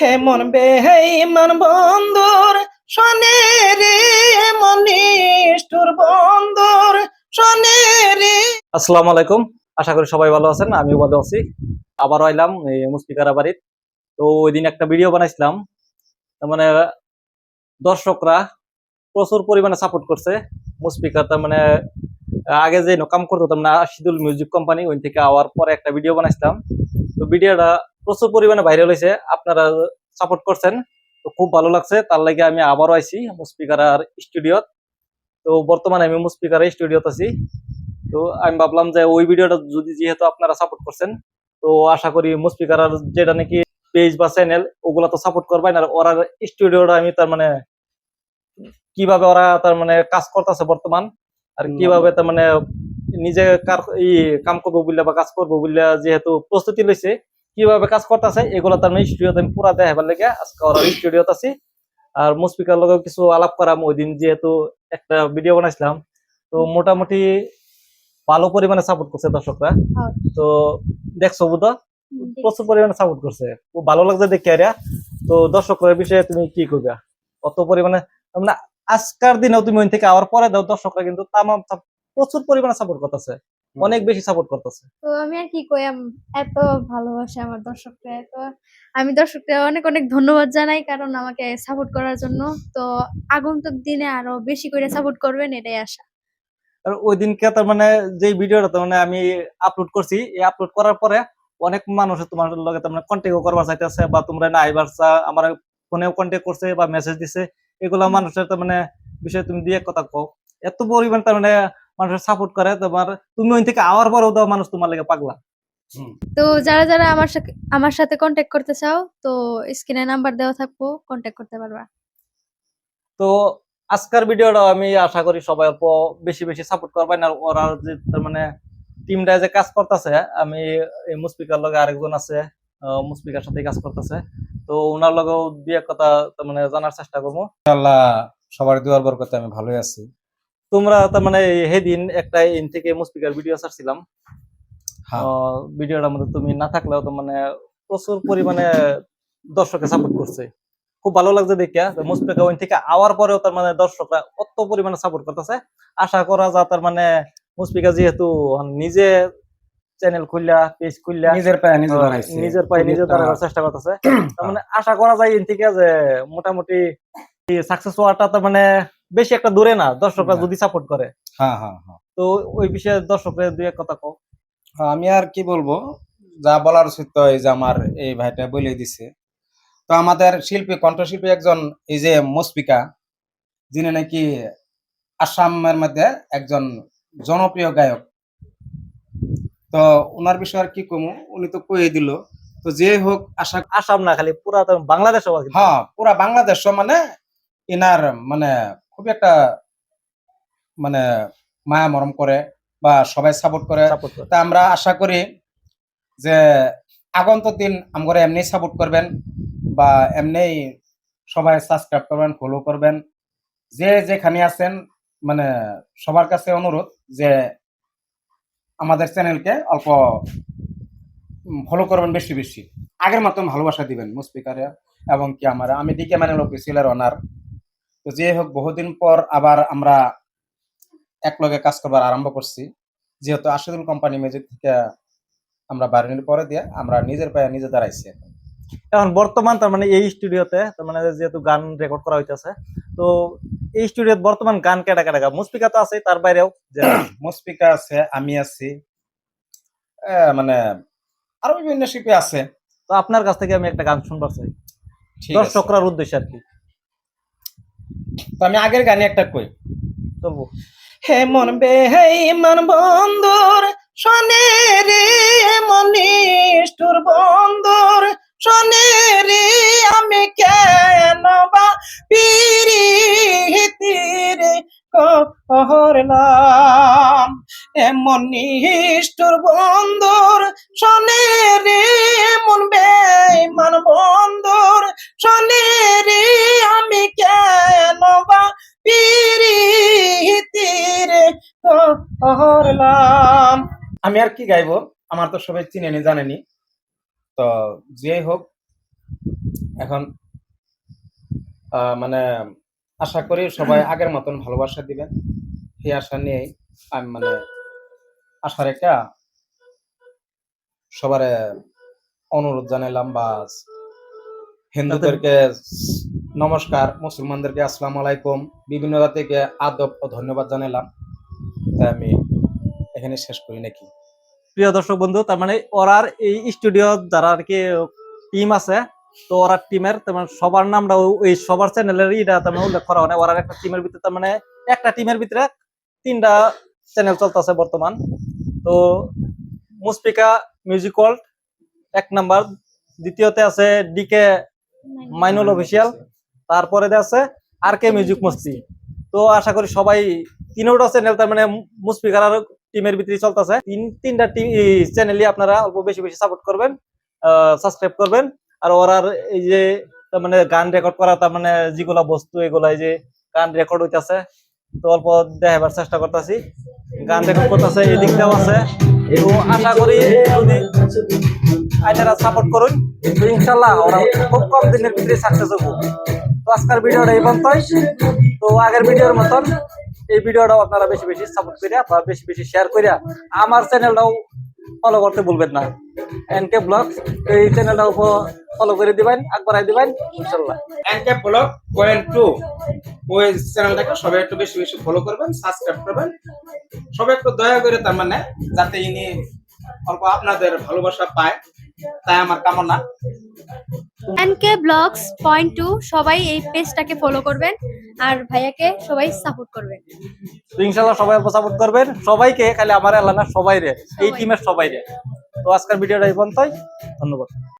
হেমন বেঈমান বন্ধুর শোনে রে, এমন নিষ্ঠুর বন্ধুর শোনে রে। আসসালামু আলাইকুম, আশা করি সবাই ভালো আছেন। আমিও ভালো আছি। আবারও আইলাম এই মুস্ফিকারা বাড়ির। তো ওই দিন একটা ভিডিও বানাইছিলাম, তার মানে দর্শকরা প্রচুর পরিমাণে সাপোর্ট করছে। মুস্ফিকা তার মানে আগে যে কাম করতো তার মানে আশিদুল মিউজিক কোম্পানি, ওই থেকে আওয়ার পরে একটা ভিডিও বানাইছিলাম। তো ভিডিওটা প্রচুর পরিমাণে ভাইরাল হয়েছে, আপনারা সাপোর্ট করছেন, তো খুব ভালো লাগছে। তার লাগে আমি আবারও আইছি মুস্ফিকারার স্টুডিও। তো বর্তমানে আমি মুস্ফিকার স্টুডিওতে আছি। তো আমি ভাবলাম যে ওই ভিডিওটা যদি যেহেতু আপনারা সাপোর্ট করছেন, তো আশা করি মুস্ফিকারার যেটা নাকি পেজ বা চ্যানেল ওগুলা তো সাপোর্ট করবেন। আর ওরা স্টুডিওটা আমি তার মানে কিভাবে ওরা তার মানে কাজ করতেছে বর্তমান, আর কিভাবে তার মানে নিজে কাম করবো বললে বা কাজ করবো বললে যেহেতু প্রস্তুতি লইছে, কিভাবে কাজ করতেছে এগুলো তার মানে স্টুডিওতে আমি পুরা দেখাবার লেগে আজকে ওরা স্টুডিওতে আছি। আর মুস্ফিকার লগে কিছু আলাপ করাম। ওই দিন যেহেতু একটা ভিডিও বানাইছিলাম, তো মোটামুটি ভালো পরিমাণে সাপোর্ট করছে দর্শকরা। তো দেখছো বুধ প্রচুর পরিমাণে সাপোর্ট করছে, খুব ভালো লাগছে দেখে। আরিয়া, তো দর্শকদের বিষয়ে তুমি কি করবে? অত পরিমাণে মানে আজকের দিনেও তুমি ওই থেকে আওয়ার পরে দাও, দর্শকরা কিন্তু তামাম প্রচুর পরিমাণে সাপোর্ট করতেছে, অনেক বেশি সাপোর্ট করতেছে। তো আমি আর কি কই, এত ভালোবাসে আমার দর্শকরা। তো আমি দর্শকদের অনেক অনেক ধন্যবাদ জানাই, কারণ আমাকে সাপোর্ট করার জন্য। তো আগন্তুক দিনে আরো বেশি করে সাপোর্ট করবেন, এটাই আশা। আর ওই দিনকে তার মানে যে ভিডিওটা তার মানে আমি আপলোড করছি, এই আপলোড করার পরে অনেক মানুষ তোমার লগে তার মানে কন্ট্যাক্ট করবার চাইতেছে, বা তোমরা না আইবার চা আমার ফোনেও কন্ট্যাক্ট করছে বা মেসেজ দিছে। এগুলা মানুষের তার মানে বিষয়ে তুমি দিয়ে কথা কও, এত পরিমাণ তার মানে মানুষের সাপোর্ট করে তোমার। তুমি ওই থেকে আওয়ার পরেও দাও মানুষ তোমার লাগে পাগলা। তো যারা যারা আমার সাথে কন্ট্যাক্ট করতে চাও, তো স্ক্রিনে নাম্বার দেওয়া থাকবো, কন্ট্যাক্ট করতে পারবা। তো আজকের ভিডিওটা আমি আশা করি সবাই অল্প বেশি বেশি সাপোর্ট করবেন। আর ওরা যে তার মানে টিমটা যে কাজ করতেছে, আমি এই মুস্ফিকার লগে আরেকজন আছে, মুস্ফিকার সাথে কাজ করতেছে। তো ওনার লগেও দুই এক কথা তার মানে জানার চেষ্টা করবো। আল্লাহ সবার দুয়ার বরকতে আমি ভালোই আছি। তোমরা তার মানে সেদিন একটা ইন থেকে মুস্ফিকার ভিডিও ছাড়ছিলাম, ভিডিওটার মধ্যে তুমি না থাকলেও তো মানে প্রচুর পরিমাণে দর্শকে সাপোর্ট করছে, খুব ভালো লাগছে দেখিয়া। মুস্ফিকা ওই থেকে আওয়ার পরেও তার মানে দর্শকরা কত পরিমাণে সাপোর্ট করতেছে। আশা করা যা তার মানে মুস্ফিকা যেহেতু নিজে চ্যানেল খুললা পেজ খুললা নিজের পায়ে নিজে দাঁড়াইছে, নিজের পায়ে নিজে দাঁড়ানোর চেষ্টা করতেছে, তার মানে আশা করা যায় এর থেকে যে মোটামুটি সাকসেস হওয়াটা তার মানে বেশি একটা দূরে না, দর্শকরা যদি সাপোর্ট করে। হ্যাঁ হ্যাঁ হ্যাঁ। তো ওই বিষয়ে দর্শকদের দুই এক কথা কও। আমি আর কি বলবো, যা বলার উচিত তো এই যে আমার এই ভাইটা বলে দিছে। তো আমাদের শিল্পী কণ্ঠশিল্পী একজন এই যে মুস্ফিকা, যিনি নাকি আসামের মধ্যে একজন জনপ্রিয় গায়ক। তো ওনার বিষয়ে আর কি কমু, উনি তো কয়ে দিল। তো যে হোক, আসাম না খালি পুরা বাংলাদেশ, হ্যাঁ পুরা বাংলাদেশ মানে ইনার মানে খুব একটা মানে মায়া মরম করে বা সবাই সাপোর্ট করে। তা আমরা আশা করি যে আগন্তুক দিন আমরা এমনি সাপোর্ট করবেন বা এমনি সবাই সাবস্ক্রাইব করবেন, ফলো করবেন। যে যেখানে আছেন মানে সবার কাছে অনুরোধ যে আমাদের চ্যানেলকে অল্প ফলো করবেন, বেশি বেশি আগের মতন ভালোবাসা দিবেন মুস্ফিকারে। এবং কি আমি ডিকে ম্যানেল অফিসিয়ালের অনার। তো যে হোক, বহুদিন পর আবার আমরা একলগে কাজ করবার আরম্ভ করছি, যেহেতু আশিদুল কোম্পানি মিউজিক থেকে আমরা বাড়ির পরে দিয়ে আমরা নিজের পায়ে নিজে দাঁড়াইছি। এখন বর্তমান তার মানে এই স্টুডিওতে তার মানে যেহেতু গান রেকর্ড করা হইতেছে, তো এই স্টুডিওতে বর্তমান গান কেটা কেটা মুস্ফিকা তো আছে, তার বাইরেও যে মুস্ফিকা আছে, আমি আছি, মানে আরো বিভিন্ন শিল্পী আছে। তো আপনার কাছ থেকে আমি একটা গান শুনবার চাই দর্শকরার উদ্দেশ্যে আর কি। তো আমি আগের গানে একটা কই চলবো। হেমন বেঈমান বন্ধুর শোনে রে, এমন নিষ্ঠুর বন্ধুর শোনে রে, আমি কেন বা পিরিতির করলাম। এমন নিষ্ঠুর বন্ধুর শোনে রে, এমন বেঈমান বন্ধুর শোনে রে, আমি কেন বা করলাম। আমি আর কি গাইবো, আমার তো সবাই চিনেনি জানেনি। তো যে হোক, এখন মানে আশা করি সবাই আগের মতন ভালোবাসা দিবেন, এই আশা নিয়েই আমি মানে আশা রেখা সবার অনুরোধ জানাইলাম। বা হিন্দুদেরকে নমস্কার, মুসলমানদেরকে আসসালামু আলাইকুম, বিভিন্ন জাতিকে আদব ও ধন্যবাদ জানাইলাম। তাই আমি এখানে শেষ করি নাকি। প্রিয় দর্শক বন্ধু, তার মানে ওরার এই স্টুডিও যারা আর কি টিম আছে, তো ওরা টিমের তেমন সবার নামটা ওই সবার চ্যানেলের এটা তেমন উল্লেখ করা হয় না। ওরার একটা টিমের ভিতরে তার মানে একটা টিমের ভিতরে 3টা চ্যানেল চলতেছে বর্তমান। তো মুসপিকা মিউজিক ওয়ার্ল্ড 1 নাম্বার, দ্বিতীয়তে আছে ডিকে মাইনুল অফিসিয়াল, তারপরে আছে আর কে মিউজিক মস্তি। তো আশা করি সবাই 3টা চ্যানেল তার মানে মুসপিকার আর টিমের ভিতরে চলতেছে। 3টা চ্যানেলই আপনারা অল্প বেশি বেশি সাপোর্ট করবেন, সাবস্ক্রাইব করবেন। আর ওরার এই যে তার মানে গান রেকর্ড করা তার মানে যেগুলা বস্তু এগুলা এই যে গান রেকর্ড হইতাছে, তো অল্প দেখাবার চেষ্টা করতেছি। গান রেকর্ড করতেছে, এদিকটাও আছে। তো আশা করি যদি আপনারা সাপোর্ট করুন, তো ইনশাল্লাহ ওরা খুব কম দিনের ভিতরে সাকসেস হবো। তো আজকের ভিডিওটা এই পর্যন্তই। তো আগের ভিডিওর মতন এই ভিডিওটাও আপনারা বেশি বেশি সাপোর্ট করিয়া বা বেশি বেশি শেয়ার করিয়া আমার চ্যানেলটাও ফলো করতে ভুলবেন না, এনকে ব্লগ। এই চ্যানেলটাও ফলো করে দিবেন, আগবাড়াই দিবেন ইনশাল্লাহ। এনকে ব্লগ পয়েন্ট 2 ওই চ্যানেলটাকে সবাই একটু বেশি বেশি ফলো করবেন, সাবস্ক্রাইব করবেন। সবাই একটু দয়া করে তার মানে যাতে ইনি অল্প আপনাদের ভালোবাসা পায়, তাই আমার কামনা। NK Vlogs Point 2 সবাই এই পেজটাকে ফলো করবেন আর ভাইয়াকে সবাই সাপোর্ট করবেন। তো ইনশাল্লাহ সবাই সাপোর্ট করবেন, সবাইকে, খালি আমার এলাকা সবাই রে, এই টিমের সবাই রে। তো আজকের ভিডিওটা এই পর্যন্তই, ধন্যবাদ।